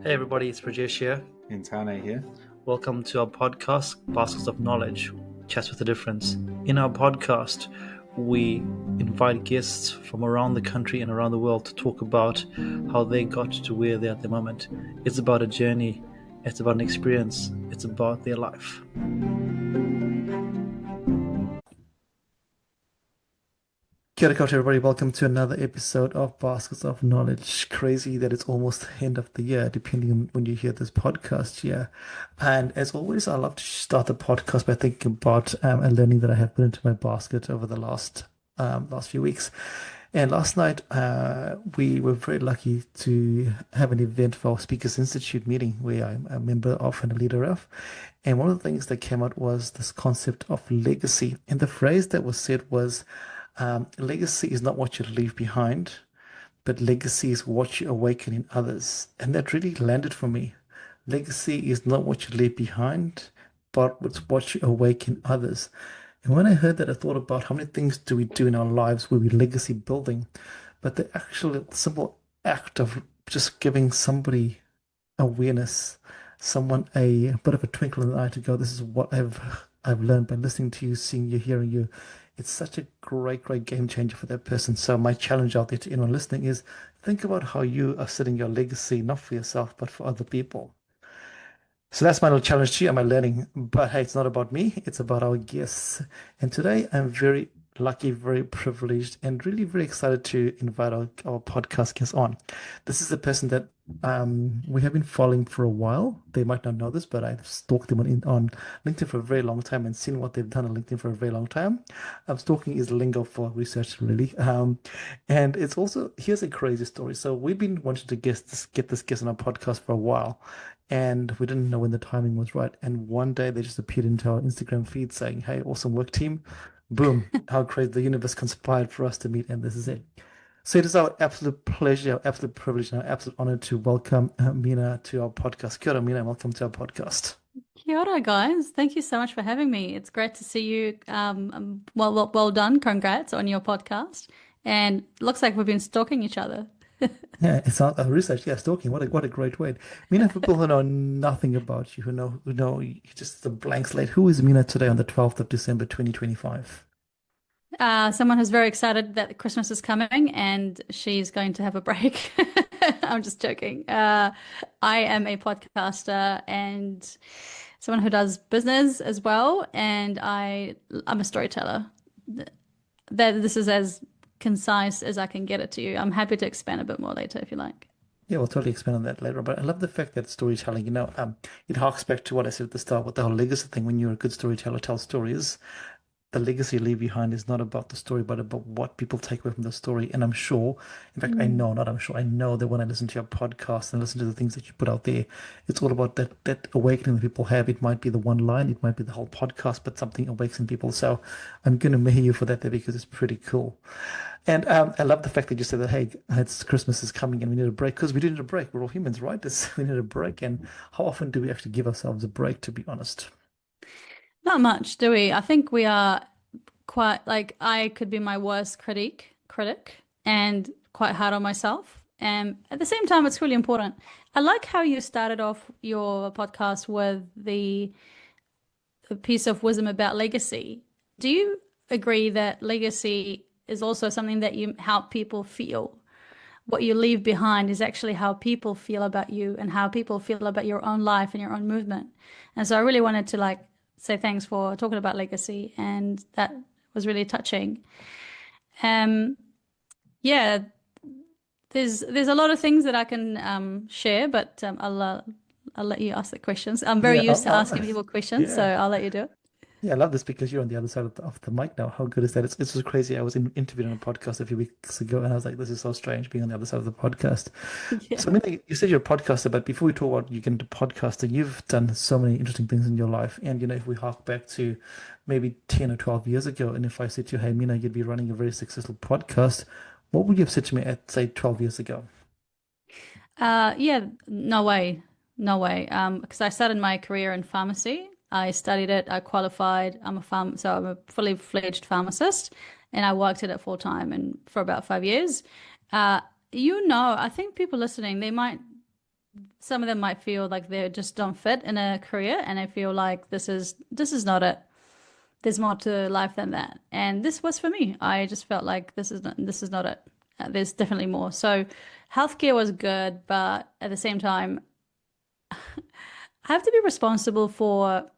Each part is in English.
Hey everybody, it's Rajesh here. Intane here. Welcome to our podcast, Baskets of Knowledge, Chats with a Difference. In our podcast, we invite guests from around the country and around the world to talk about how they got to where they're at the moment. It's about a journey, it's about an experience, it's about their life. Kia ora koutou, everybody. Welcome to another episode of Baskets of Knowledge. Crazy that it's almost the end of the year, depending on when you hear this podcast. Yeah. And as always, I love to start the podcast by thinking about a learning that I have put into my basket over the last few weeks. And last night, we were very lucky to have an event for our Speakers Institute meeting where I'm a member of and a leader of. And one of the things that came out was this concept of legacy. And the phrase that was said was, legacy is not what you leave behind, but legacy is what you awaken in others. And that really landed for me. Legacy is not what you leave behind, but it's what you awaken others. And when I heard that, I thought about how many things do we do in our lives where we're legacy building, but the actual simple act of just giving somebody awareness, someone a bit of a twinkle in the eye to go, this is what I've learned by listening to you, seeing you, hearing you. It's such a great game changer for that person. So my challenge out there to anyone listening is think about how you are setting your legacy, not for yourself, but for other people. So that's my little challenge to you and my learning. But hey, it's not about me, it's about our guests. And today I'm very lucky, very privileged, and really very excited to invite our podcast guest on. This is a person that we have been following for a while. They might not know this, but I've stalked them on LinkedIn for a very long time and seen what they've done on LinkedIn for a very long time. Stalking is lingo for research, really. And it's also, here's a crazy story. So we've been wanting to get this guest on our podcast for a while, and we didn't know when the timing was right. And one day they just appeared into our Instagram feed saying, hey, awesome work, team. Boom, how crazy the universe conspired for us to meet, and this is it. So it is our absolute pleasure, our absolute privilege, and our absolute honor to welcome Mina to our podcast. Kia ora, Mina, welcome to our podcast. Kia ora, guys. Thank you so much for having me. It's great to see you. Well done. Congrats on your podcast. And looks like we've been stalking each other. Yeah, it's not research. Yeah, stalking. What a great word. Mina, for people who know nothing about you, who know you just a blank slate. Who is Mina today on the 12th of December, 2025? Someone who's very excited that Christmas is coming and she's going to have a break. I'm just joking. I am a podcaster and someone who does business as well, and I'm a storyteller. This is as concise as I can get it to you. I'm happy to expand a bit more later if you like. Yeah, we'll totally expand on that later. But I love the fact that storytelling, it harks back to what I said at the start with the whole legacy thing. When you're a good storyteller, tell stories. The legacy you leave behind is not about the story, but about what people take away from the story. And I'm sure, in fact, I know, not I'm sure, I know that when I listen to your podcast and listen to the things that you put out there, it's all about that awakening that people have. It might be the one line, it might be the whole podcast, but something awakes in people. So I'm going to measure you for that there because it's pretty cool. And I love the fact that you said that, hey, it's Christmas is coming and we need a break, because we do need a break. We're all humans, right? We need a break. And how often do we actually give ourselves a break, to be honest? Not much, do we? I think we are quite like I could be my worst critic and quite hard on myself. And at the same time, it's really important. I like how you started off your podcast with the piece of wisdom about legacy. Do you agree that legacy is also something that you help people feel? What you leave behind is actually how people feel about you and how people feel about your own life and your own movement. And so I really wanted to say thanks for talking about legacy, and that was really touching. Yeah, there's a lot of things that I can share, but I'll let you ask the questions. I'm very used to asking people questions, so I'll let you do it. Yeah, I love this because you're on the other side of the mic now. How good is that? It's just crazy. I was interviewed on a podcast a few weeks ago, and I was like, this is so strange being on the other side of the podcast. Yeah. So, I mean, you said you're a podcaster, but before we talk about you get into podcasting, you've done so many interesting things in your life. And, if we hark back to maybe 10 or 12 years ago, and if I said to you, hey, Mina, you'd be running a very successful podcast, what would you have said to me at, say, 12 years ago? Yeah, no way. Because I started my career in pharmacy. I studied it, I qualified. I'm a fully fledged pharmacist, and I worked at it full time and for about 5 years. I think people listening, they might some of them might feel like they just don't fit in a career, and I feel like this is not it. There's more to life than that. And this was for me. I just felt like this is not it. There's definitely more. So healthcare was good, but at the same time, I have to be responsible for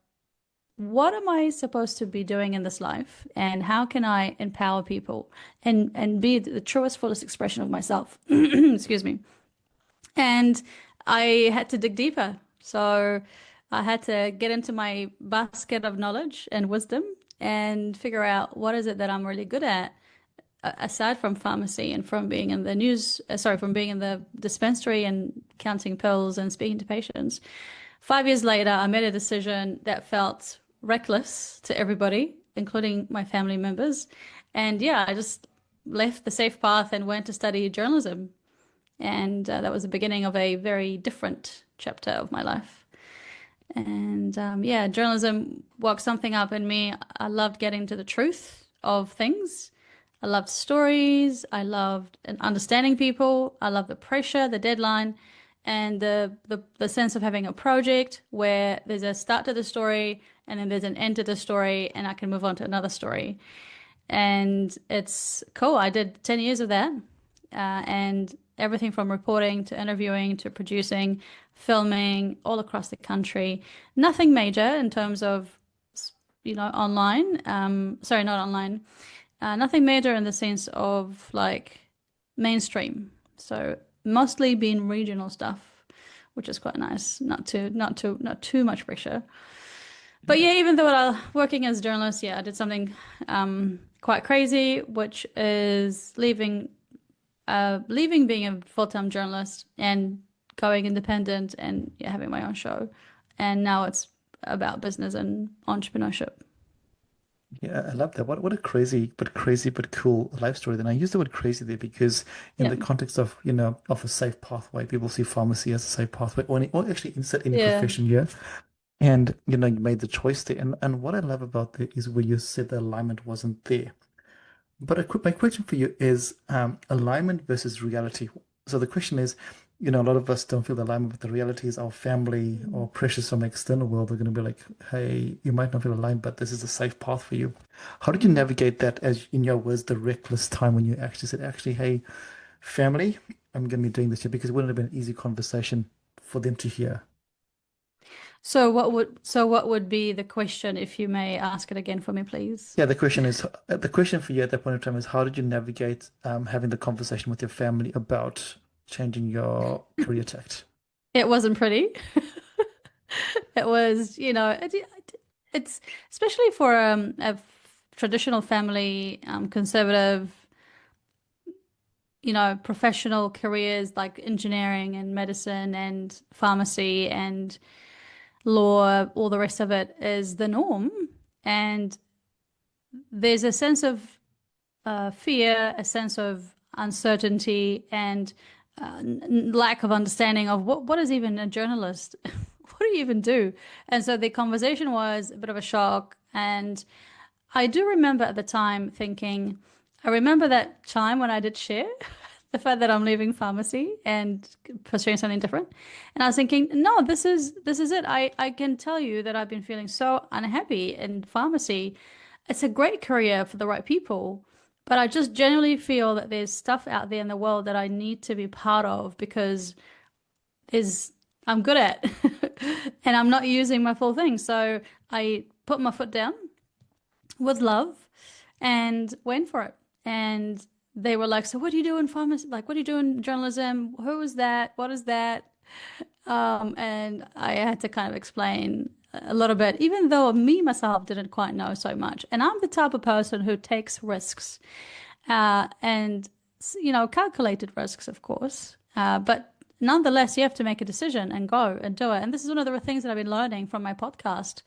what am I supposed to be doing in this life, and how can I empower people and be the truest, fullest expression of myself. Excuse me. And I had to dig deeper. So I had to get into my basket of knowledge and wisdom and figure out what is it that I'm really good at, aside from pharmacy and from being in the from being in the dispensary and counting pills and speaking to patients. 5 years later, I made a decision that felt reckless to everybody, including my family members. And yeah, I just left the safe path and went to study journalism. And that was the beginning of a very different chapter of my life. And yeah, journalism woke something up in me. I loved getting to the truth of things. I loved stories. I loved understanding people. I loved the pressure, the deadline, and the sense of having a project where there's a start to the story and then there's an end to the story, and I can move on to another story. And it's cool. I did 10 years of that. And everything from reporting to interviewing to producing, filming all across the country. Nothing major in terms of, online. Sorry, not online. Nothing major in the sense of like mainstream. So mostly being regional stuff, which is quite nice. Not too much pressure. But yeah, even though working as a journalist, yeah, I did something quite crazy, which is leaving being a full-time journalist and going independent and yeah, having my own show. And now it's about business and entrepreneurship. Yeah, I love that. What a crazy but cool life story. Then I use the word crazy there because in Yeah. the context of, of a safe pathway, people see pharmacy as a safe pathway, or actually insert any Yeah. profession here. And you made the choice there. And what I love about that is where you said the alignment wasn't there. But my question for you is alignment versus reality. So the question is, a lot of us don't feel the alignment with the reality is our family or pressures from the external world are going to be like, hey, you might not feel aligned, but this is a safe path for you. How did you Mm. navigate that as in your words, the reckless time when you actually said, actually, hey, family, I'm going to be doing this here because it wouldn't have been an easy conversation for them to hear. So what would be the question, if you may ask it again for me, please? Yeah, the question for you at that point in time is how did you navigate having the conversation with your family about changing your career tact? It wasn't pretty. It was, it's especially for a traditional family, conservative, professional careers like engineering and medicine and pharmacy and law, all the rest of it is the norm. And there's a sense of fear, a sense of uncertainty, and lack of understanding of what is even a journalist? What do you even do? And so the conversation was a bit of a shock. And I do remember at the time thinking, I remember that time when I did share the fact that I'm leaving pharmacy and pursuing something different. And I was thinking, no, this is it. I can tell you that I've been feeling so unhappy in pharmacy. It's a great career for the right people, but I just genuinely feel that there's stuff out there in the world that I need to be part of because there's I'm good at and I'm not using my full thing. So I put my foot down with love and went for it. And they were like, "So what do you do in pharmacy? Like, what do you do in journalism? Who is that? What is that?" And I had to kind of explain a little bit, even though me myself didn't quite know so much. And I'm the type of person who takes risks, and calculated risks, of course. But nonetheless, you have to make a decision and go and do it. And this is one of the things that I've been learning from my podcast.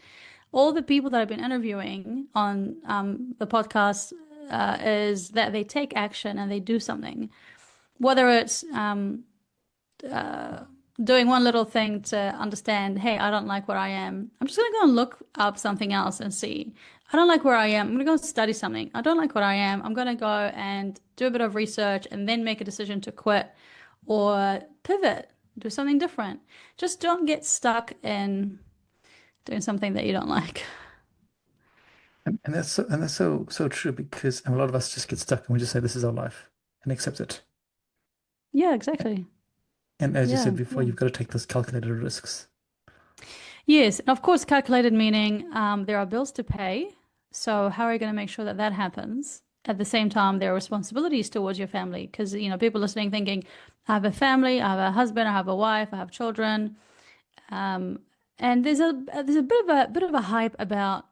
All the people that I've been interviewing on the podcast is that they take action and they do something, whether it's doing one little thing to understand, hey, I don't like where I am. I'm just going to go and look up something else and see. I don't like where I am. I'm going to go study something. I don't like what I am. I'm going to go and do a bit of research and then make a decision to quit or pivot. do something different. Just don't get stuck in doing something that you don't like. And that's so true because a lot of us just get stuck and we just say this is our life and accept it. Yeah, exactly. And as you Yeah, said before, yeah. you've got to take those calculated risks. Yes, and of course, calculated meaning there are bills to pay. So how are you going to make sure that that happens? At the same time, there are responsibilities towards your family because, people listening thinking, I have a family, I have a husband, I have a wife, I have children. Um, and there's a bit of a hype about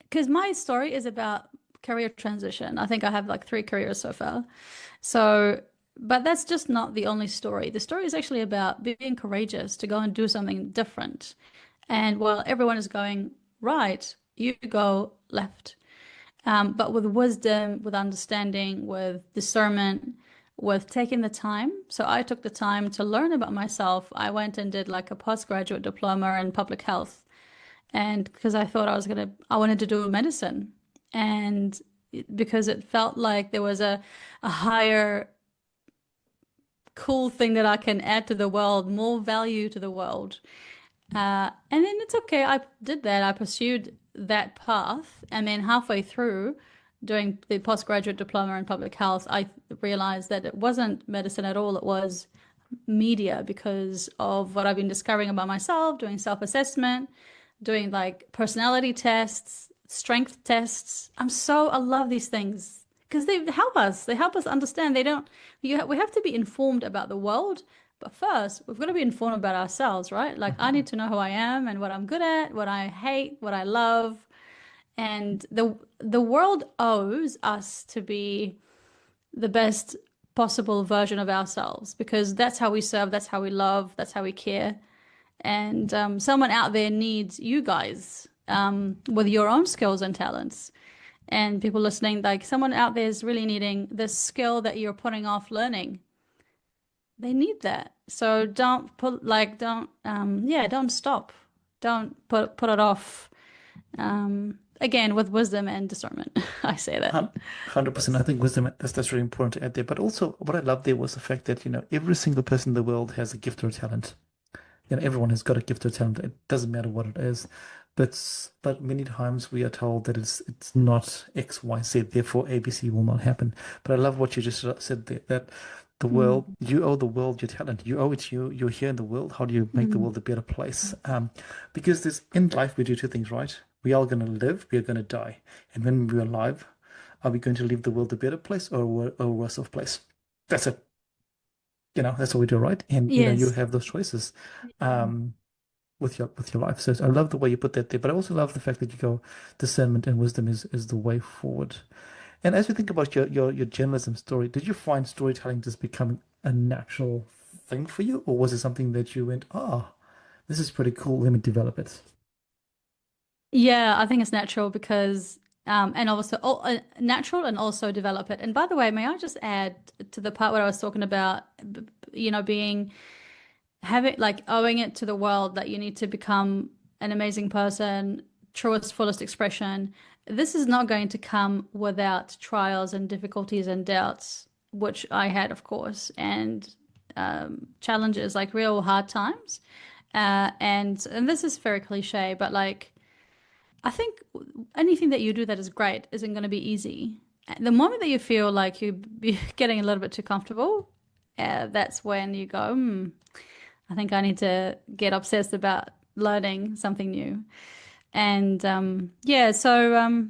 because my story is about career transition. I think I have like three careers so far. So, but that's just not the only story. The story is actually about being courageous to go and do something different. And while everyone is going right, you go left. But with wisdom, with understanding, with discernment, with taking the time. So I took the time to learn about myself. I went and did like a postgraduate diploma in public health. And because I thought I wanted to do medicine. And because it felt like there was a higher cool thing that I can add to the world, more value to the world. And then it's okay. I did that. I pursued that path. And then halfway through doing the postgraduate diploma in public health, I realized that it wasn't medicine at all. It was media because of what I've been discovering about myself, doing self-assessment, doing like personality tests, strength tests. I love these things because they help us. They help us understand. They don't, we have to be informed about the world. But first, we've got to be informed about ourselves, right? Like, I need to know who I am and what I'm good at, what I hate, what I love. And the world owes us to be the best possible version of ourselves because that's how we serve, that's how we love, that's how we care. And someone out there needs you guys with your own skills and talents. And people listening, like someone out there is really needing this skill that you're putting off learning. They need that. So don't stop. Don't put it off. Again, with wisdom and discernment, I say that. 100%. I think wisdom, that's really important to add there. But also, what I love there was the fact that, every single person in the world has a gift or a talent. Everyone has got a gift or talent. It doesn't matter what it is. But many times we are told that it's not X, Y, Z, therefore ABC will not happen. But I love what you just said there, that the world, Mm, you owe the world your talent. You owe it to you. You're here in the world. How do you make the mm. world a better place? Because there's in life we do two things, right? We are going to live, we are going to die. And when we're alive, are we going to leave the world a better place or a worse off place? That's it. That's what we do, right? And you Yes. have those choices. Um, with your life. So I love the way you put that there, but I also love the fact that you go discernment and wisdom is the way forward. And as we think about your journalism story, did you find storytelling just becoming a natural thing for you, or was it something that you went, this is pretty cool, let me develop it? Yeah, I think it's natural because, and also natural and also develop it. And by the way, may I just add to the part where I was talking about, being, having, like, owing it to the world that you need to become an amazing person, truest, fullest expression. This is not going to come without trials and difficulties and doubts, which I had, of course, and challenges, like real hard times. And this is very cliche, but like, I think anything that you do that is great isn't going to be easy. The moment that you feel like you're getting a little bit too comfortable, that's when you go, I think I need to get obsessed about learning something new. And yeah, so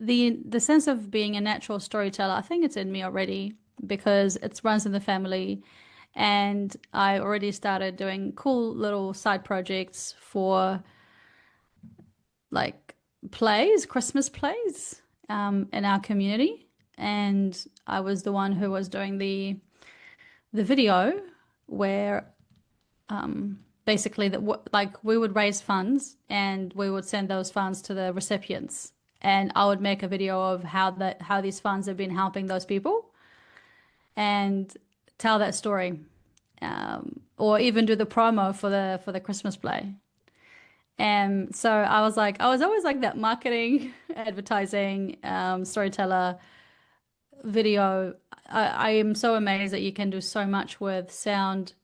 the sense of being a natural storyteller, I think it's in me already because it runs in the family. And I already started doing cool little side projects for like plays, Christmas plays, in our community. And I was the one who was doing the video where basically that like we would raise funds and we would send those funds to the recipients. And I would make a video of how these funds have been helping those people and tell that story. Or even do the promo for the Christmas play. And so I was always like that marketing, advertising, storyteller, video. I am so amazed that you can do so much with sound,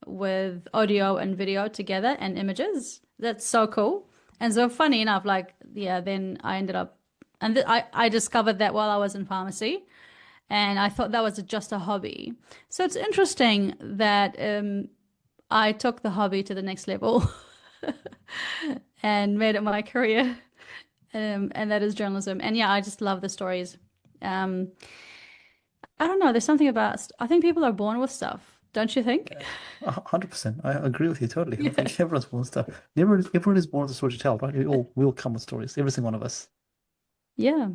with audio and video together and images. That's so cool. And so funny enough, like, yeah, then I ended up, and I discovered that while I was in pharmacy, and I thought that was just a hobby. So it's interesting that I took the hobby to the next level and made it my career, and that is journalism. And yeah, I just love the stories. Um, I don't know. There's something about, I think people are born with stuff, don't you think? 100%. I agree with you totally. I Yeah. think everyone's born with stuff. Everyone is born with a story to tell, right? We all come with stories. Every single one of us. Yeah.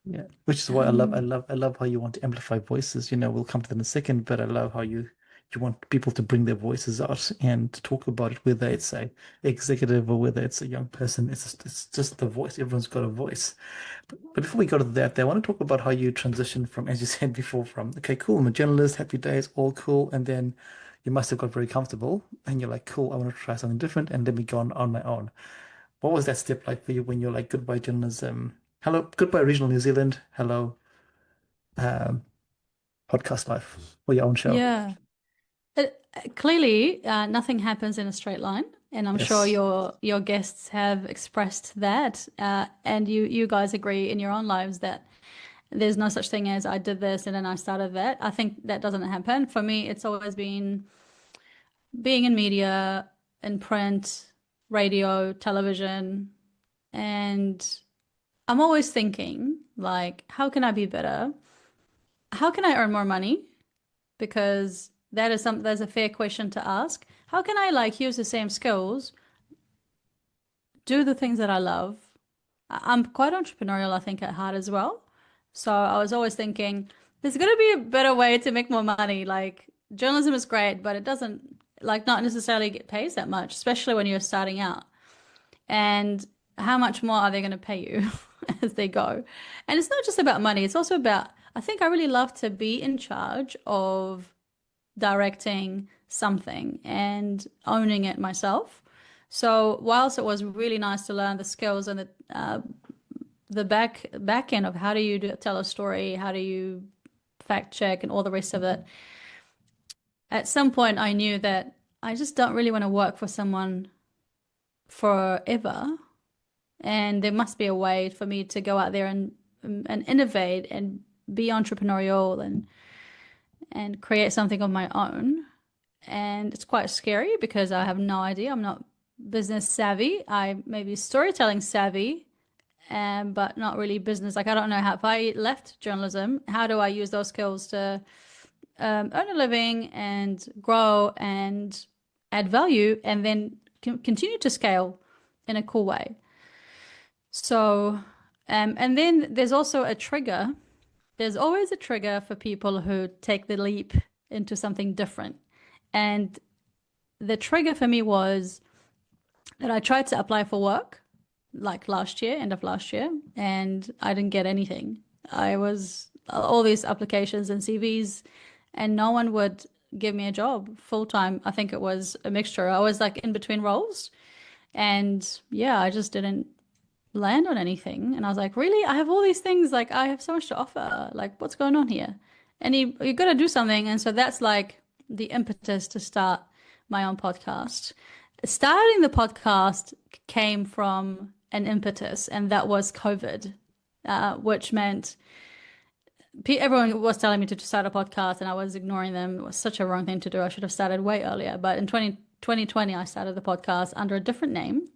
Yeah, which is why Um, I love how you want to amplify voices. We'll come to that in a second, but I love how you want people to bring their voices out and to talk about it, whether it's a executive or whether it's a young person. It's just the voice. Everyone's got a voice. But before we go to that, I want to talk about how you transition from, as you said before, from okay, cool, I'm a journalist, happy days, all cool, and then you must have got very comfortable, and you're like, cool, I want to try something different, and let me go on my own. What was that step like for you when you're like, goodbye journalism, hello, goodbye regional New Zealand, hello, um, podcast life for your own show? yeah. Clearly, nothing happens in a straight line, and I'm sure Yes. your guests have expressed that, and you guys agree in your own lives that there's no such thing as I did this and then I started that. I think that doesn't happen. For me, it's always been being in media, in print, radio, television, and I'm always thinking like, how can I be better? How can I earn more money? Because that's a fair question to ask. How can I like use the same skills, do the things that I love? I'm quite entrepreneurial, I think, at heart as well. So I was always thinking, there's got to be a better way to make more money. Like journalism is great, but it doesn't like not necessarily get paid that much, especially when you're starting out. And how much more are they going to pay you as they go? And it's not just about money, it's also about, I think I really love to be in charge of directing something and owning it myself. So whilst it was really nice to learn the skills and the back end of how do you tell a story, how do you fact check and all the rest of it, at some point I knew that I just don't really want to work for someone forever, and there must be a way for me to go out there and innovate and be entrepreneurial and create something of my own. And it's quite scary because I have no idea. I'm not business savvy. I may be storytelling savvy, but not really business. Like I don't know how, if I left journalism, how do I use those skills to earn a living and grow and add value and then continue to scale in a cool way. So, and then there's also a trigger. There's always a trigger for people who take the leap into something different. And the trigger for me was that I tried to apply for work like last year, end of last year, and I didn't get anything. I was all these applications and CVs, and no one would give me a job full time. I think it was a mixture. I was like in between roles, and yeah, I just didn't land on anything. And I was like, really? I have all these things. Like, I have so much to offer. Like, what's going on here? And you got to do something. And so that's like the impetus to start my own podcast. Starting the podcast came from an impetus, and that was COVID, which meant everyone was telling me to start a podcast, and I was ignoring them. It was such a wrong thing to do. I should have started way earlier. But in 2020, I started the podcast under a different name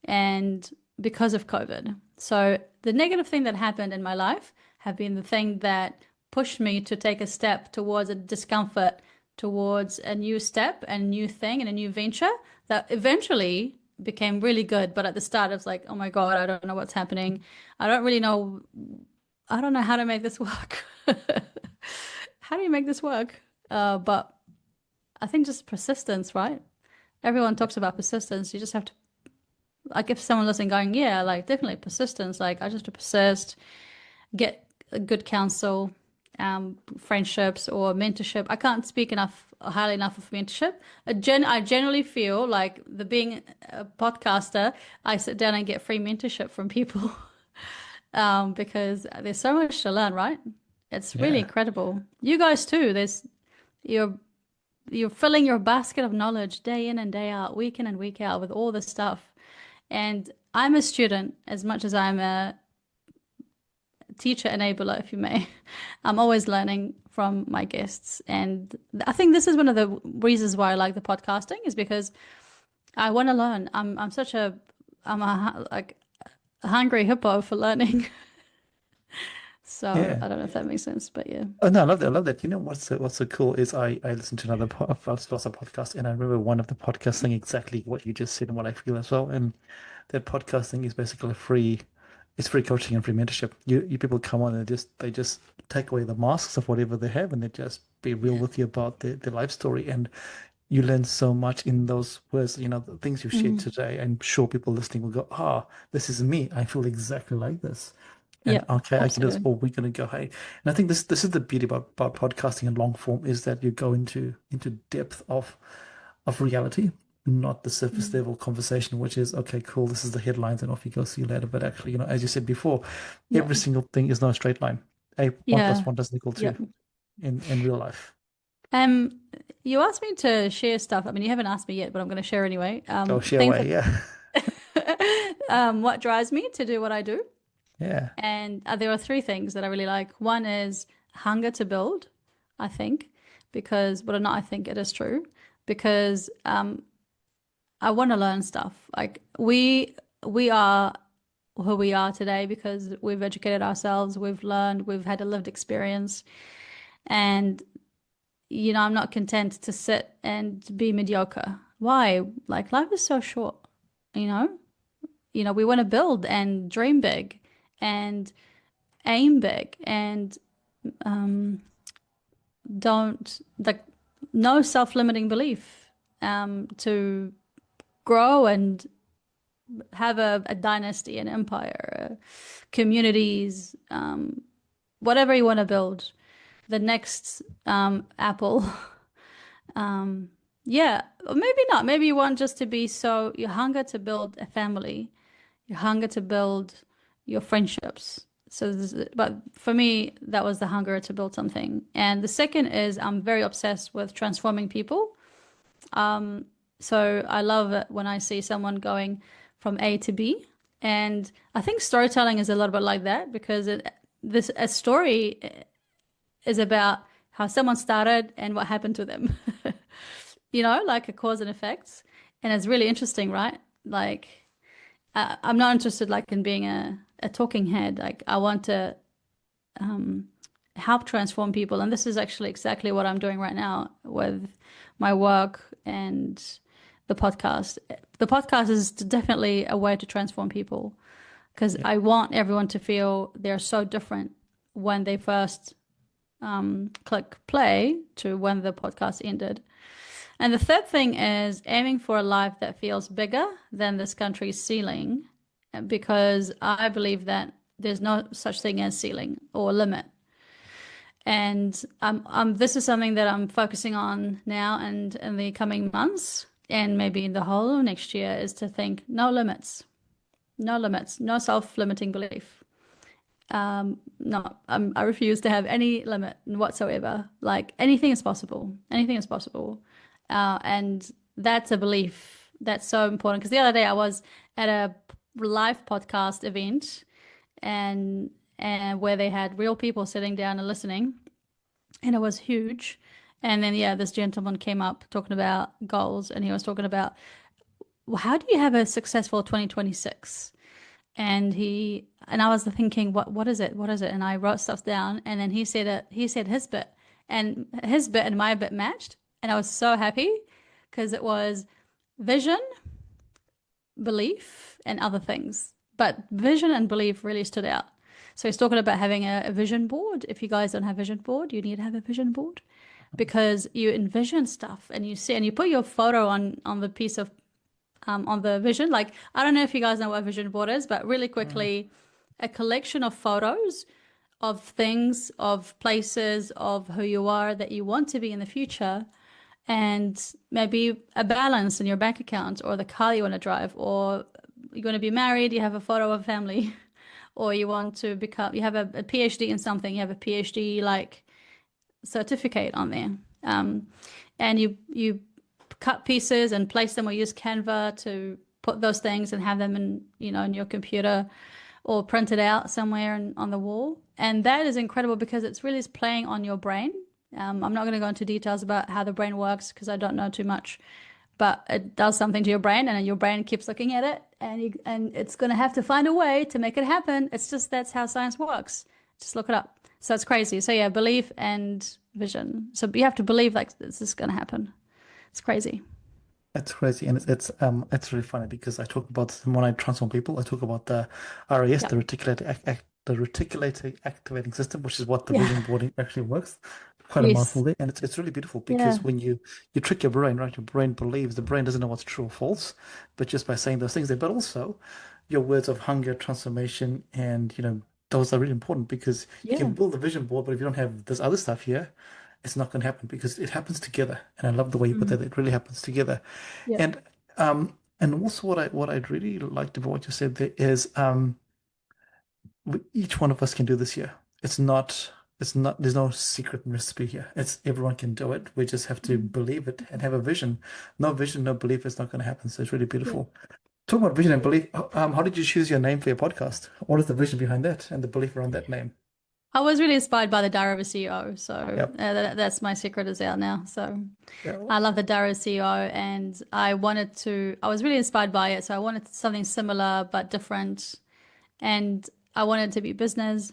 and because of COVID. So the negative thing that happened in my life have been the thing that pushed me to take a step towards a discomfort, towards a new step and a new thing and a new venture that eventually became really good. But at the start, it was like, oh my God, I don't know what's happening. I don't really know. I don't know how to make this work. How do you make this work? But I think just persistence, right? Everyone talks about persistence. You just have to, like, if someone listening going, yeah, like definitely persistence. Like, I just have to persist, get good counsel, friendships or mentorship. I can't speak highly enough of mentorship. I generally feel like being a podcaster, I sit down and get free mentorship from people because there's so much to learn, right? It's really Yeah. incredible. You guys too. You're you're filling your basket of knowledge day in and day out, week in and week out with all this stuff. And I'm a student as much as I'm a teacher enabler, if you may. I'm always learning from my guests. And I think this is one of the reasons why I like the podcasting is because I want to learn. I'm such a I'm like a hungry hippo for learning. So Yeah. I don't know if that makes sense, but yeah. Oh no, I love that. I love that. You know what's so cool is I listened to another lots of podcasts, and I remember one of the podcasts saying exactly what you just said and what I feel as well. And that podcasting is basically free. It's free coaching and free mentorship. You people come on and they just take away the masks of whatever they have, and they just be real with you about their life story. And you learn so much in those words. You know, the things you've shared Mhm. today. I'm sure people listening will go, "Ah, this is me. I feel exactly like this." And Yeah, okay, I can do this, absolutely. or we're gonna go, hey. And I think this is the beauty about podcasting in long form is that you go into depth of reality, not the surface Mm. level conversation, which is okay, cool, this is the headlines and off you go, see you later. But actually, you know, as you said before, Yeah. every single thing is not a straight line. A one plus Yeah. one doesn't equal Yeah. two in real life. Um, you asked me to share stuff. I mean, you haven't asked me yet, but I'm going to share anyway. Go share Things away, yeah. that what drives me to do what I do. Yeah. And there are three things that I really like. One is hunger to build, I think, because, but not I think it is true, because I want to learn stuff. Like we are who we are today because we've educated ourselves, we've learned, we've had a lived experience, and I'm not content to sit and be mediocre. Why? Like life is so short, you know? We want to build and dream big and aim big and don't like no self-limiting belief to grow and have a dynasty, an empire, communities, whatever you want to build. The next Apple. Yeah, or maybe not. Maybe you want just to be so you hunger to build a family, you hunger to build your friendships. So, but for me, that was the hunger to build something. And the second is I'm very obsessed with transforming people. So I love it when I see someone going from A to B. And I think storytelling is a little bit like that because a story is about how someone started and what happened to them. Like a cause and effects. And it's really interesting, right? Like, I'm not interested like in being a talking head. Like, I want to help transform people. And this is actually exactly what I'm doing right now with my work and the podcast. The podcast is definitely a way to transform people because Yeah. I want everyone to feel they're so different when they first click play to when the podcast ended. And the third thing is aiming for a life that feels bigger than this country's ceiling, because I believe that there's no such thing as ceiling or limit. And this is something that I'm focusing on now and in the coming months, and maybe in the whole of next year, is to think no limits, no limits, no self-limiting belief. No, I refuse to have any limit whatsoever. Like anything is possible. Anything is possible. And that's a belief that's so important. Because the other day I was at a live podcast event and where they had real people sitting down and listening, and it was huge. And then yeah, this gentleman came up talking about goals, and he was talking about, well, how do you have a successful 2026? And I was thinking, what is it? What is it? And I wrote stuff down, and then he said his bit, and his bit and my bit matched, and I was so happy because it was vision, belief, and other things. But vision and belief really stood out. So he's talking about having a vision board. If you guys don't have a vision board, you need to have a vision board because you envision stuff and you see and you put your photo on the piece of on the vision. Like, I don't know if you guys know what a vision board is, but really Mm. quickly, a collection of photos of things, of places, of who you are that you want to be in the future, and maybe a balance in your bank account or the car you want to drive, or you're going to be married, you have a photo of family, or you want to become, you have a PhD in something, you have a PhD like certificate on there. And you cut pieces and place them or use Canva to put those things and have them in, in your computer or print it out somewhere on the wall. And that is incredible because it's really playing on your brain. I'm not going to go into details about how the brain works because I don't know too much, but it does something to your brain, and your brain keeps looking at it, and it's going to have to find a way to make it happen. It's just that's how science works. Just look it up. So it's crazy. So yeah, belief and vision. So you have to believe like this is going to happen. It's crazy. It's crazy, and it's really funny because I talk about when I transform people, I talk about the RAS, Yeah. the reticulating activating system, which is what the Yeah. vision boarding actually works. Quite a mouthful Yes. there, and it's really beautiful Yeah. because when you trick your brain, right? Your brain believes the brain doesn't know what's true or false, but just by saying those things there, but also your words of hunger, transformation, and those are really important because you can Yeah. build a vision board, but if you don't have this other stuff here, it's not going to happen because it happens together. And I love the way you put Mm. that. It really happens together. Yeah. And also what I'd really liked about what you said there is each one of us can do this here. It's not there's no secret recipe here. It's everyone can do it. We just have to Mm. believe it and have a vision. No vision, no belief, it's not going to happen. So it's really Yeah. beautiful. Talk about vision and belief. How did you choose your name for your podcast? What is the vision behind that and the belief around that name? I was really inspired by the Diary of a CEO, so Yep. that's my secret is out now. So Yeah. I love the Diary of a CEO, and I was really inspired by it, so I wanted something similar but different, and I wanted it to be business.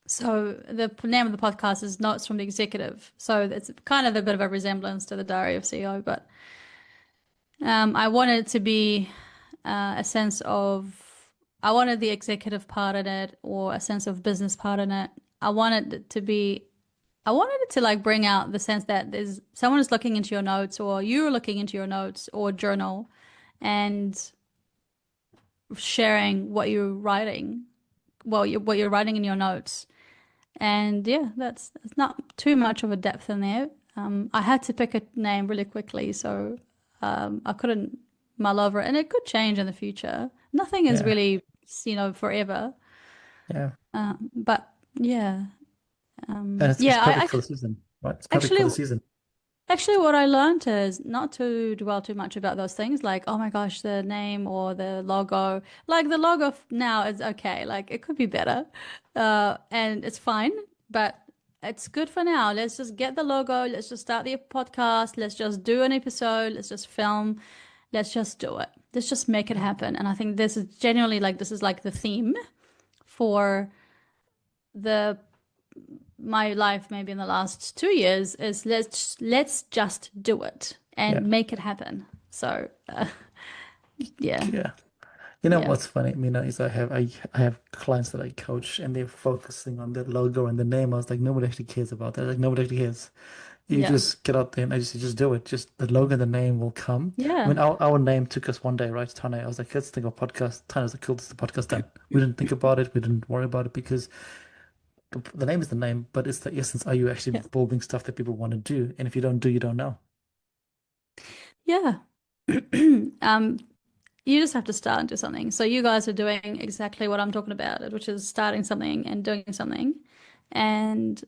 So the name of the podcast is Notes from the Executive. So it's kind of a bit of a resemblance to the Diary of CEO, but I wanted it to be a sense of, I wanted the executive part in it or a sense of business part in it. I wanted it to be, I wanted it to like bring out the sense that there's someone is looking into your notes or you're looking into your notes or journal and sharing what you're writing, what you're writing in your notes. And yeah, that's not too much of a depth in there. I had to pick a name really quickly, so I couldn't mull over it, and it could change in the future. Nothing is Yeah. really, forever. Yeah. But yeah, And it's yeah. perfect for the season, right? It's perfect for Actually, the season. actually, what I learned is not to dwell too much about those things, like, oh my gosh, the name or the logo. Like the logo now is okay, like it could be better, and it's fine, but it's good for now. Let's just get the logo. Let's just start the podcast. Let's just do an episode. Let's just film. Let's just do it. Let's just make it Yeah. happen. And I think this is genuinely like this is like the theme for the my life maybe in the last 2 years is let's just do it Yeah. and make it happen. So yeah, Yeah. You know yeah, what's funny, Mina, is I have clients that I coach and they're focusing on the logo and the name. I was like, nobody actually cares about that. Like nobody actually cares. You yeah, just get out there and I just do it. Just the logo and the name will come. I yeah, mean, our name took us one day, right, Tane? I was like, let's think of podcast. Tane was like, cool, this is the podcast done. We didn't think about it. We didn't worry about it because the name is the name, but it's the essence. Are you actually yeah, building stuff that people want to do? And if you don't do, you don't know. yeah. um you just have to start and do something. So you guys are doing exactly what I'm talking about, which is starting something and doing something and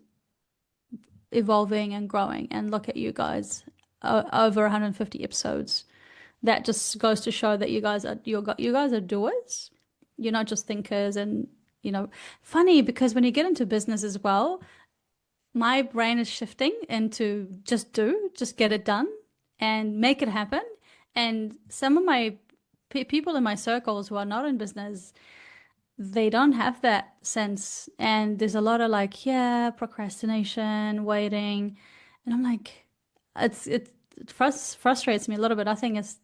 evolving and growing. And look at you guys, over 150 episodes. That just goes to show that you guys are doers. You're not just thinkers. And funny because when you get into business as well, my brain is shifting into just get it done and make it happen. And some of my people in my circles who are not in business, they don't have that sense. And there's a lot of like, yeah, procrastination, waiting. And I'm like, it frustrates me a little bit. I think it's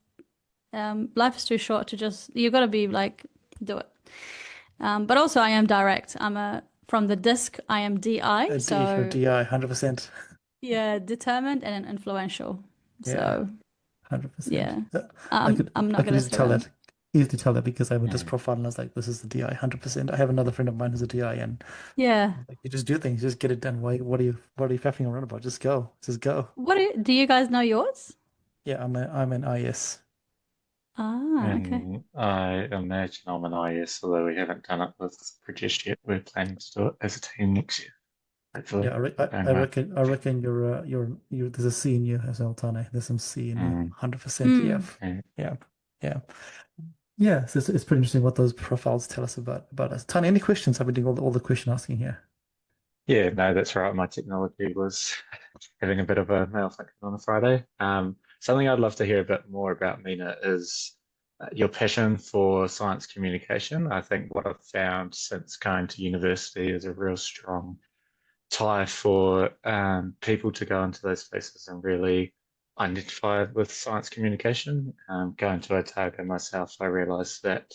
life is too short to just, you got to be like, do it. But also, I am direct. From the disc, I am DI. Or So, DI, 100%. yeah, determined and influential. Yeah. So, 100%. yeah, I'm I not could going to easily sit tell around. that. Easily tell that because I would just Yeah. profile and I was like, this is the DI 100%. I have another friend of mine who's a DI and Yeah. like you just do things, just get it done. What are you faffing around about? Just go. Just go. Do you guys know yours? Yeah, I'm an IS. Ah, okay. And I imagine I'm an IS, although we haven't done it with Prajesh yet. We're planning to do it as a team next year, hopefully. Yeah, Going well. I reckon you're there's a C in you as well, Tane. There's some C in you, Mm, 100%. Yeah, Mm. yeah. yeah, yeah, yeah. So it's pretty interesting what those profiles tell us about us. Tane, any questions? I've been doing all the question asking here. Yeah, no, that's right. My technology was having a bit of a malfunction on a Friday. Something I'd love to hear a bit more about, Mina, is your passion for science communication. I think what I've found since going to university is a real strong tie for people to go into those spaces and really identify with science communication. Going to Otago myself, I realized that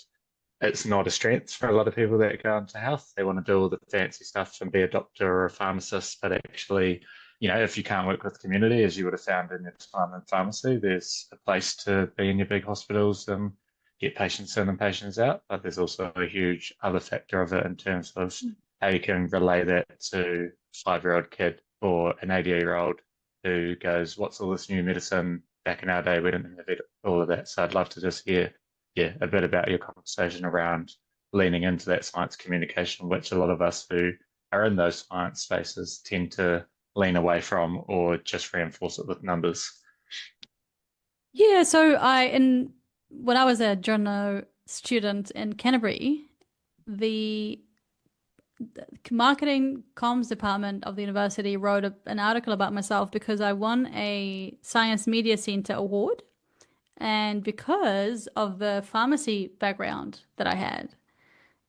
it's not a strength for a lot of people that go into health. They want to do all the fancy stuff and be a doctor or a pharmacist, but actually, if you can't work with community, as you would have found in your time in pharmacy, there's a place to be in your big hospitals and get patients in and patients out. But there's also a huge other factor of it in terms of how you can relay that to a 5-year-old kid or an 80-year-old who goes, "What's all this new medicine? Back in our day, we didn't have all of that." So I'd love to just hear a bit about your conversation around leaning into that science communication, which a lot of us who are in those science spaces tend to lean away from or just reinforce it with numbers. Yeah, so when I was a journal student in Canterbury, the marketing comms department of the university wrote an article about myself because I won a Science Media Center award and because of the pharmacy background that I had.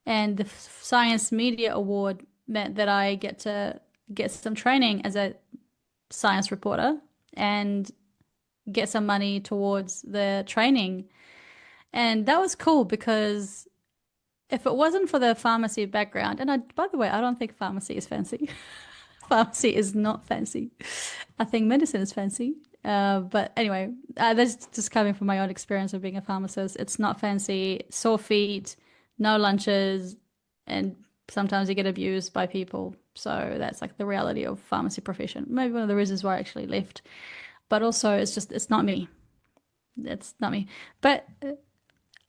And the Science Media Award meant that I get to get some training as a science reporter and get some money towards the training. And that was cool because if it wasn't for the pharmacy background, and by the way, I don't think pharmacy is fancy. Pharmacy is not fancy. I think medicine is fancy. But anyway, that's just coming from my own experience of being a pharmacist. It's not fancy, sore feet, no lunches, and sometimes you get abused by people. So that's like the reality of pharmacy profession. Maybe one of the reasons why I actually left. But also, it's not me. It's not me. But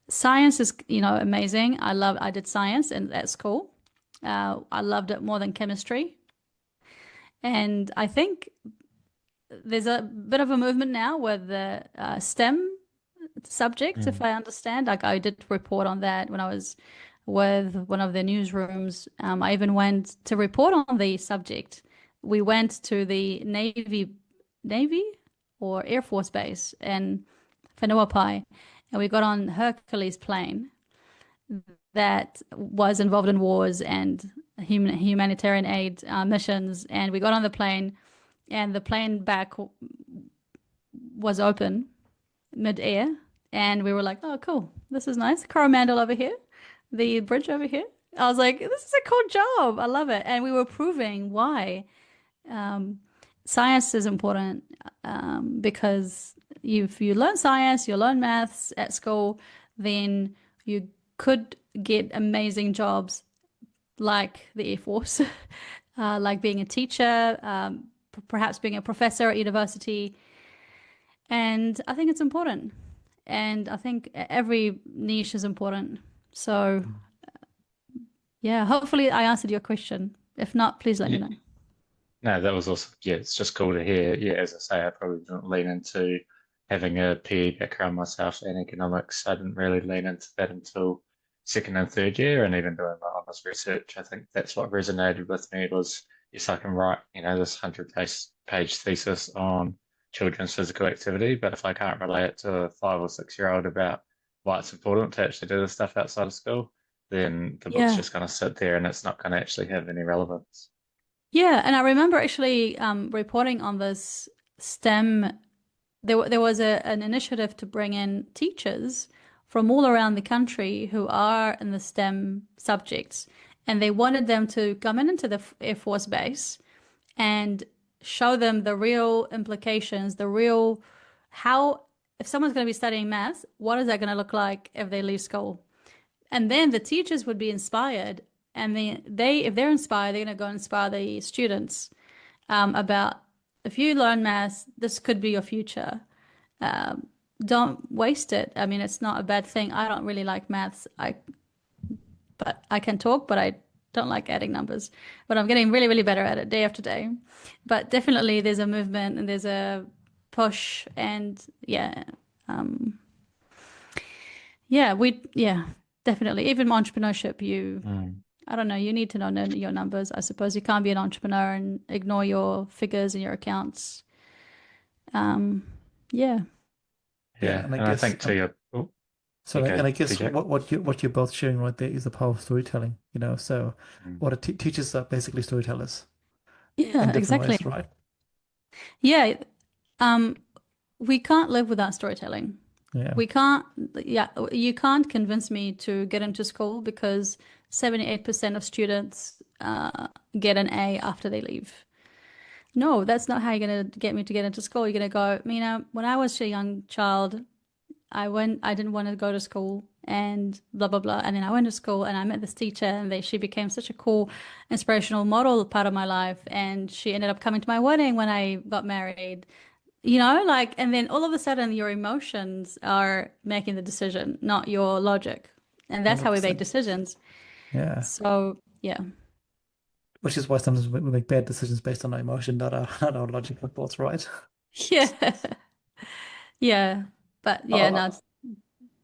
science is, amazing. I did science and at school. I loved it more than chemistry. And I think there's a bit of a movement now with the STEM subjects, if Mm. I understand. Like I did report on that when I was with one of the newsrooms. I even went to report on the subject. We went to the Navy or Air Force Base in Whenuapai, and we got on Hercules plane that was involved in wars and humanitarian aid missions. And we got on the plane, and the plane back was open mid-air, and we were like, "Oh, cool! This is nice." Coromandel over here, the bridge over here. I was like, "This is a cool job. I love it." And we were proving why um, science is important because if you learn science, you learn maths at school, then you could get amazing jobs like the Air Force, like being a teacher, perhaps being a professor at university. And I think it's important. And I think every niche is important. So, yeah, hopefully I answered your question. If not, please let me Yeah, know. no, that was also, yeah, it's just cool to hear. Yeah, as I say, I probably didn't lean into having a PE background myself and economics. I didn't really lean into that until second and third year, and even doing my honours research. I think that's what resonated with me was, yes, I can write, this 100-page thesis on children's physical activity, but if I can't relate it to a 5 or 6-year-old about why it's important to actually do this stuff outside of school, then the book's Yeah. just going to sit there and it's not going to actually have any relevance. Yeah. And I remember actually reporting on this STEM. There was an initiative to bring in teachers from all around the country who are in the STEM subjects. And they wanted them to come into the Air Force Base and show them the real implications, the real how, if someone's going to be studying maths, what is that going to look like if they leave school? And then the teachers would be inspired, and if they're inspired, they're going to go inspire the students about if you learn maths, this could be your future. Um, don't waste it. I mean, it's not a bad thing. I don't really like maths. But I can talk, but I don't like adding numbers. But I'm getting really, really better at it day after day. But definitely there's a movement and there's a push and yeah. Um, yeah, definitely. Even entrepreneurship, Mm. I don't know, you need to know your numbers. I suppose you can't be an entrepreneur and ignore your figures and your accounts. Um, yeah. Yeah, Yeah, and I and I guess think to your you and go, I to guess Jack. what you're both sharing right there is the power of storytelling, you know. So Mm. what teachers are basically storytellers in Yeah, different exactly. ways, right? Yeah. Um, we can't live without storytelling. Yeah. We can't, yeah, you can't convince me to get into school because 78% of students get an A after they leave. No, that's not how you're going to get me to get into school. You're going to go, Mina, when I was a young child, I didn't want to go to school and blah, blah, blah. And then I went to school and I met this teacher and she became such a cool, inspirational model part of my life. And she ended up coming to my wedding when I got married. Like, and then all of a sudden your emotions are making the decision, not your logic. And that's how we make 100%. decisions. Yeah. So, yeah. Which is why sometimes we make bad decisions based on our emotion, not our not our logical thoughts, right? Yeah. Yeah. But yeah, no, I'll, it's,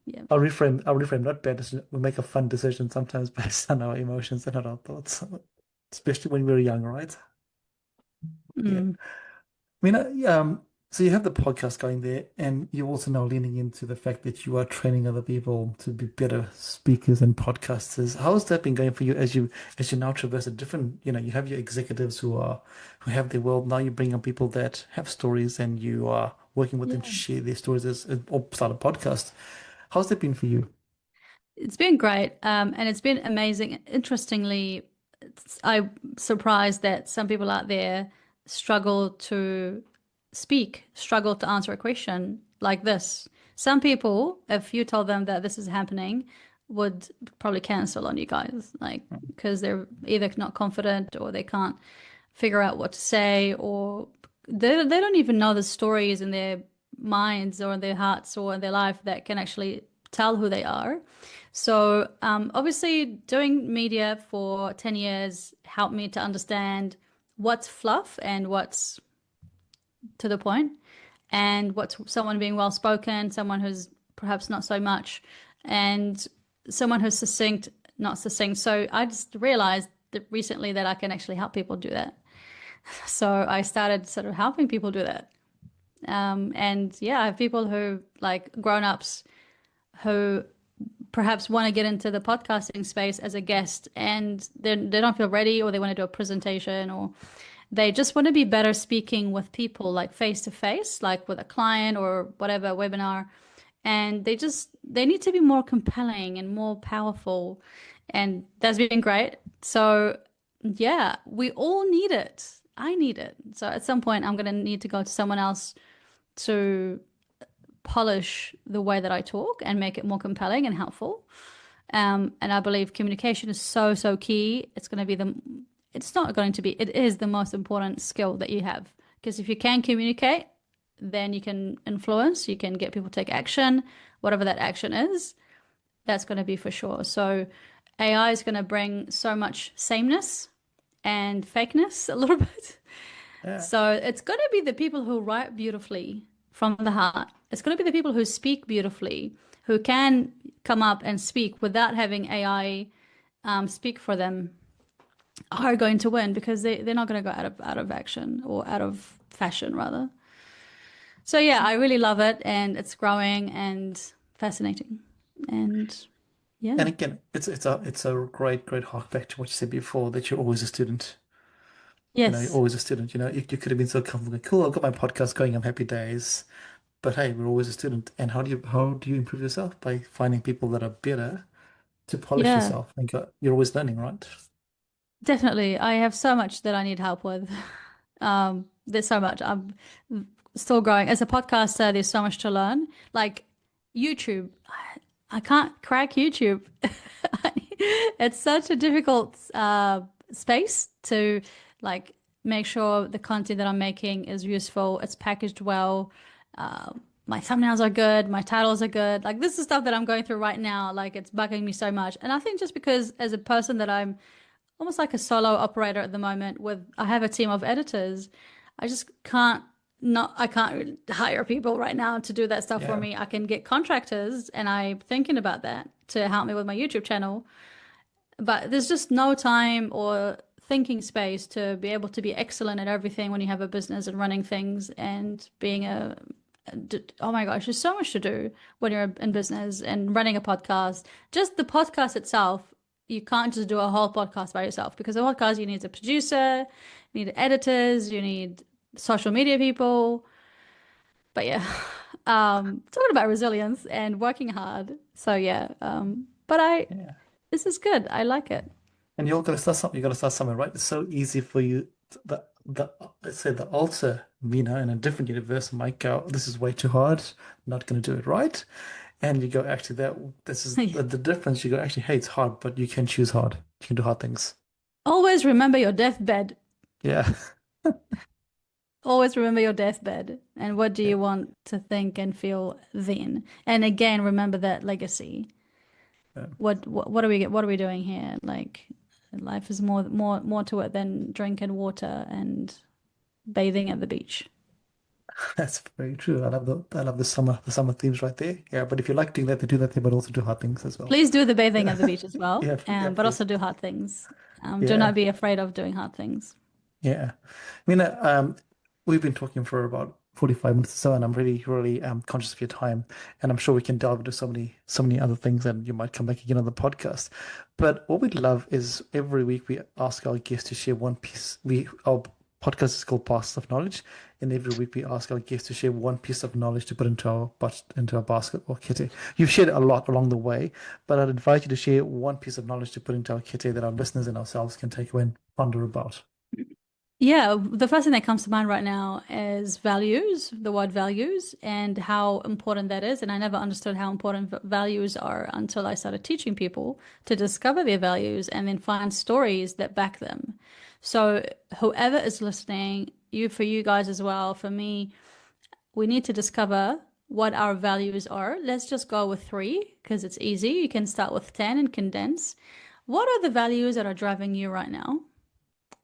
yeah. I'll reframe not bad decisions. We make a fun decision sometimes based on our emotions and not our thoughts, especially when we're young, right? Yeah. Mm. I mean, so you have the podcast going there, and you're also now leaning into the fact that you are training other people to be better speakers and podcasters. How has that been going for you as you now traverse a different, you have your executives who have their world. Now you bring on people that have stories, and you are working with them to Yeah. share their stories or start a podcast. How's that been for you? It's been great. And it's been amazing. Interestingly, I'm surprised that some people out there struggle to speak, struggle to answer a question like this. Some people, if you told them that this is happening, would probably cancel on you guys, like, because they're either not confident or they can't figure out what to say, or they don't even know the stories in their minds or in their hearts or in their life that can actually tell who they are. So, obviously, doing media for 10 years helped me to understand what's fluff and what's to the point, and what's someone being well spoken, someone who's perhaps not so much, and someone who's succinct, not succinct. So, I just realized that recently that I can actually help people do that. So, I started sort of helping people do that. And yeah, I have people who, like, grown-ups who perhaps want to get into the podcasting space as a guest and they don't feel ready, or they want to do a presentation, or they just want to be better speaking with people, like face to face, like with a client or whatever webinar. And they need to be more compelling and more powerful. And that's been great. So yeah, we all need it. I need it. So at some point I'm going to need to go to someone else to polish the way that I talk and make it more compelling and helpful. And I believe communication is so, so key. It's not going to be, it is the most important skill that you have. Because if you can communicate, then you can influence, you can get people to take action, whatever that action is, that's going to be for sure. So AI is going to bring so much sameness and fakeness a little bit. Yeah. So it's going to be the people who write beautifully from the heart. It's going to be the people who speak beautifully, who can come up and speak without having AI speak for them, are going to win because they're not going to go out of action, or out of fashion rather. So yeah, I really love it, and it's growing and fascinating. And yeah. And again, it's a great hark back to what you said before, that you're always a student. You're Yes. always a student. You could have been so comfortable. Cool, I've got my podcast going. I'm happy days. But hey, we're always a student. And how do you improve yourself? By finding people that are better to polish Yeah, yourself. And you're always learning, right? definitely. I have so much that I need help with. There's so much. I'm still growing. As a podcaster, there's so much to learn. Like YouTube, I can't crack YouTube. It's such a difficult space to, like, make sure the content that I'm making is useful, it's packaged well. my thumbnails are good, my titles are good. Like this is stuff that I'm going through right now. Like it's bugging me so much. And I think just because as a person that I'm almost like a solo operator at the moment with I have a team of editors, I just can't not I can't hire people right now to do that stuff for Yeah. me. I can get contractors and I'm thinking about that to help me with my YouTube channel. But there's just no time or thinking space to be able to be excellent at everything when you have a business and running things and being oh my gosh, there's so much to do when you're in business and running a podcast. Just the podcast itself, you can't just do a whole podcast by yourself because a podcast, you need a producer, you need editors, you need social media people. But yeah, talking about resilience and working hard. So yeah, but Yeah. this is good. I like it. And you're gonna start something. You're gonna start somewhere, right? It's so easy for you. The let's say the alter Mina in a different universe might go, "This is way too hard. Not gonna do it right." And you go, "Actually, this is the difference." You go, "Actually, hey, it's hard, but you can choose hard. You can do hard things." Always remember your deathbed. Yeah. Always remember your deathbed and what do Yeah. you want to think and feel then. And again, remember that legacy. Yeah. What are we doing here? Like life is more to it than drinking water and bathing at the beach. That's very true. I love the summer themes right there. Yeah, but if you like doing that, they do that thing, but also do hard things as well. Please do the bathing at the Yeah. beach as well, Yeah, yeah, but please. also do hard things. Do Yeah. not be afraid of doing hard things. Yeah. Mina, we've been talking for about 45 minutes or so, and I'm really, really conscious of your time. And I'm sure we can delve into so many other things, and you might come back again on the podcast. But what we'd love is every week we ask our guests to share one piece. Our podcast is called Basket of Knowledge, and every week we ask our guests to share one piece of knowledge to put into our basket or kitty. You've shared a lot along the way, but I'd invite you to share one piece of knowledge to put into our kitty that our listeners and ourselves can take away and ponder about. Yeah, the first thing that comes to mind right now is values, the word values, and how important that is. And I never understood how important values are until I started teaching people to discover their values and then find stories that back them. So whoever is listening, for you guys as well, for me, we need to discover what our values are. Let's just go with three because it's easy. You can start with 10 and condense. What are the values that are driving you right now?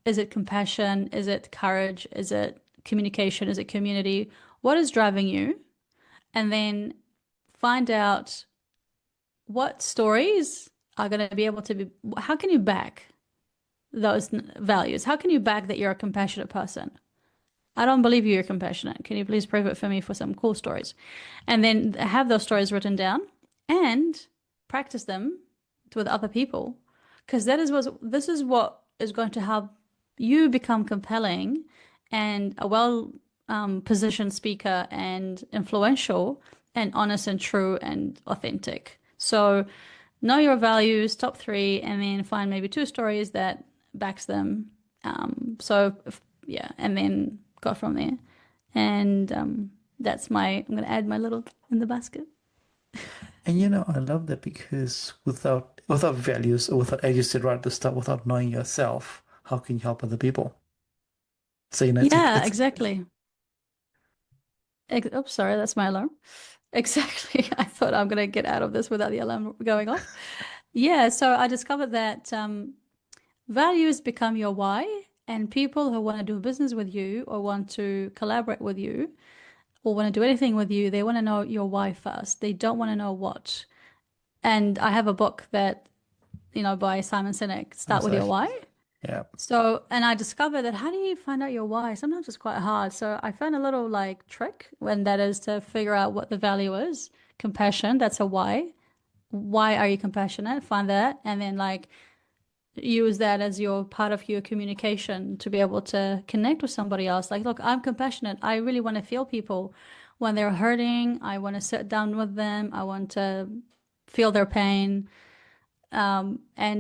Is it compassion? Is it courage? Is it communication? Is it community? What is driving you? And then find out what stories are going to be able to be, how can you back those values? How can you back that you're a compassionate person? I don't believe you're compassionate. Can you please prove it for me for some cool stories? And then have those stories written down and practice them with other people. Because this is what is going to help you become compelling and a positioned speaker and influential and honest and true and authentic. So know your values, top three, and then find maybe two stories that backs them. And then go from there. And I'm going to add my little in the basket. And I love that because without values or without, as you said right at the start, without knowing yourself, how can you help other people? So Yeah, it's exactly. Oops, sorry, that's my alarm. Exactly. I thought I'm going to get out of this without the alarm going off. Yeah, so I discovered that values become your why, and people who want to do business with you or want to collaborate with you or want to do anything with you, they want to know your why first. They don't want to know what. And I have a book that, by Simon Sinek, Start with Your so Why. yeah. So, and I discovered that how do you find out your why? Sometimes it's quite hard. So I found a little trick when that is to figure out what the value is. Compassion, that's a why. Why are you compassionate? Find that. And then use that as your part of your communication to be able to connect with somebody else. Like, look, I'm compassionate. I really want to feel people when they're hurting. I want to sit down with them. I want to feel their pain. And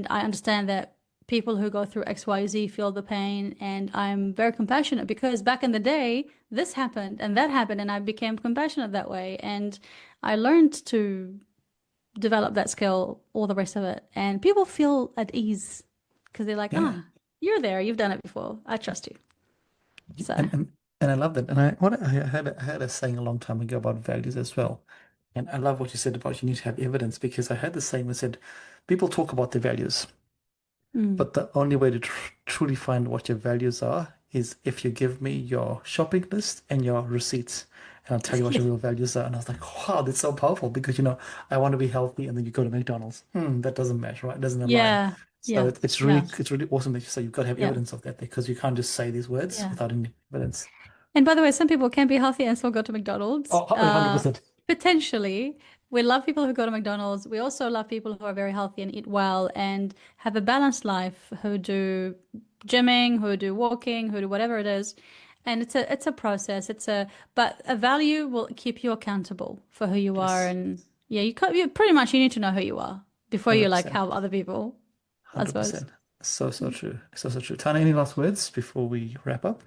I understand that people who go through XYZ feel the pain, and I'm very compassionate because back in the day, this happened and that happened, and I became compassionate that way. And I learned to develop that skill, all the rest of it. And people feel at ease because they're like, Yeah. you're there, you've done it before. I trust you. So, And And I love that. And I had a saying a long time ago about values as well. And I love what you said about you need to have evidence because I had the same that said people talk about their values, Mm. but the only way to truly find what your values are is if you give me your shopping list and your receipts, and I'll tell you what your real values are. And I was like, wow, that's so powerful because, I want to be healthy, and then you go to McDonald's. That doesn't match, right? It doesn't align. Yeah, So yeah, it's yeah, really awesome that you say you've got to have yeah, evidence of that because you can't just say these words yeah. without any evidence. And by the way, some people can be healthy and still go to McDonald's. Oh, 100%. Potentially, we love people who go to McDonald's. We also love people who are very healthy and eat well and have a balanced life, who do gymming, who do walking, who do whatever it is. And it's a process. But a value will keep you accountable for who you are. Yes, And yeah, you pretty much you need to know who you are before you like 100%. help other people, I suppose. 100%. So true. So true. Tana, any last words before we wrap up?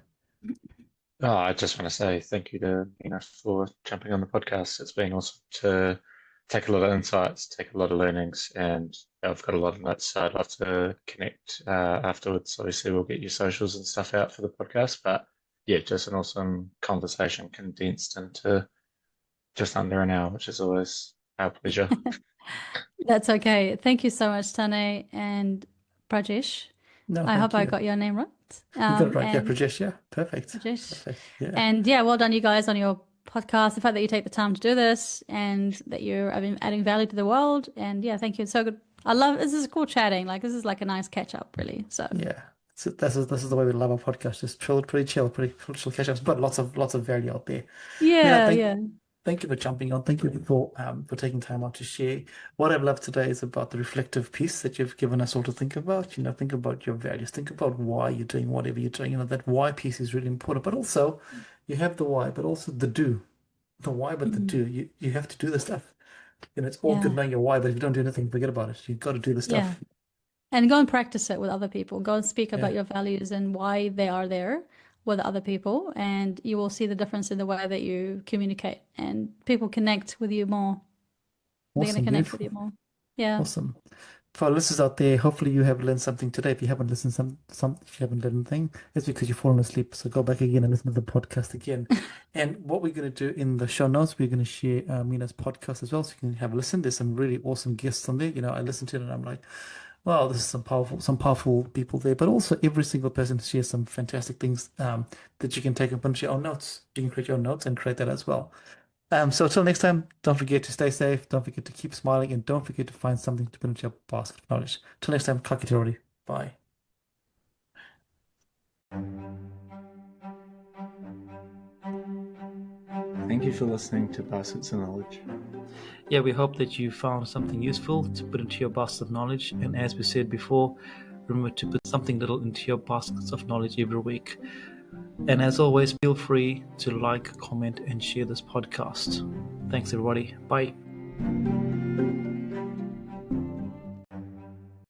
Oh, I just want to say thank you to Mina for jumping on the podcast. It's been awesome to take a lot of insights, take a lot of learnings, and I've got a lot of notes. So I'd love to connect afterwards. Obviously, we'll get your socials and stuff out for the podcast, but yeah, just an awesome conversation condensed into just under an hour, which is always our pleasure. That's okay. Thank you so much, Tane and Prajesh. No, I hope thank I you. got your name right. You got it right. Yeah, And Prajesh. Yeah, perfect. Rajesh. Perfect. Yeah. And yeah, well done, you guys, on your podcast. The fact that you take the time to do this and that you're adding value to the world. And yeah, thank you. It's so good. This is cool chatting. Like, this is like a nice catch up, really. So Yeah. So this is the way we love our podcast. Just pretty chill, pretty chill catch ups, but lots of value out there. Mina, yeah, yeah, thank you for jumping on. Thank you for taking time out to share. What I've loved today is about the reflective piece that you've given us all to think about. Think about your values. Think about why you're doing whatever you're doing. That why piece is really important. But also, you have the why, but also the do. The why, but the Mhm. do. You have to do the stuff. It's all good Yeah, knowing your why, but if you don't do anything, forget about it. You've got to do the yeah. stuff. And go and practice it with other people. Go and speak about Yeah. your values and why they are there with other people, and you will see the difference in the way that you communicate, and people connect with you more. They're going to Awesome. connect with you Beautiful. more. Yeah. Awesome. For our listeners out there, hopefully you have learned something today. If you haven't listened if you haven't learned anything, it's because you've fallen asleep. So go back again and listen to the podcast again. And what we're going to do in the show notes, we're going to share Mina's podcast as well, so you can have a listen. There's some really awesome guests on there. I listened to it and I'm like, wow, this is some powerful people there. But also every single person shares some fantastic things that you can take up into your own notes. You can create your own notes and create that as well. So till next time, don't forget to stay safe, don't forget to keep smiling, and don't forget to find something to put into your basket of knowledge. Till next time, kakite. Bye. Thank you for listening to Baskets of Knowledge. Yeah, we hope that you found something useful to put into your basket of knowledge. And as we said before, remember to put something little into your baskets of knowledge every week. And as always, feel free to like, comment, and share this podcast. Thanks, everybody. Bye.